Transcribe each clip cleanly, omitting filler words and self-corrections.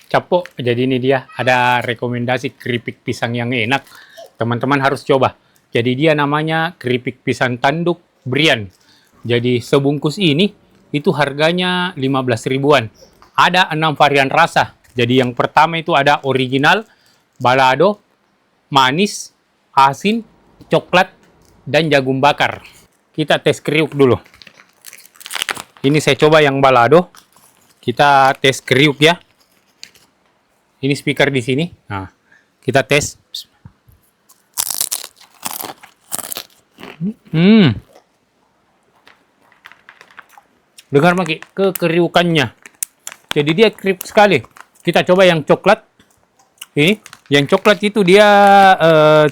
Capok. Jadi ini dia ada rekomendasi keripik pisang yang enak. Teman-teman harus coba. Jadi dia namanya keripik pisang tanduk Brian. Jadi sebungkus ini itu harganya 15 ribuan. Ada 6 varian rasa. Jadi yang pertama itu ada original, balado, manis, asin, coklat, dan jagung bakar. Kita tes kriuk dulu. Ini saya coba yang balado. Kita tes kriuk ya. Ini speaker di sini. Nah, kita tes. Dengar Maki, kekeriukannya. Jadi dia kriuk sekali. Kita coba yang coklat. Ini, yang coklat itu dia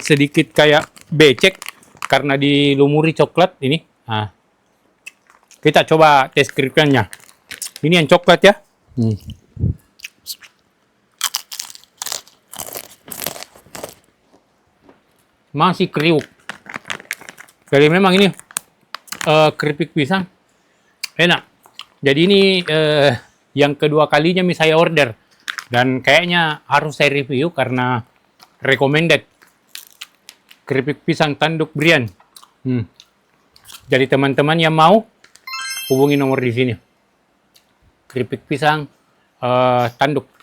sedikit kayak becek karena dilumuri coklat ini. Nah, kita coba tes kriukannya. Ini yang coklat ya. Masih kriuk. Jadi memang ini keripik pisang enak. Jadi ini yang kedua kalinya saya order dan kayaknya harus saya review karena recommended keripik pisang tanduk Brian. Jadi teman-teman yang mau hubungi nomor di sini. Keripik pisang tanduk.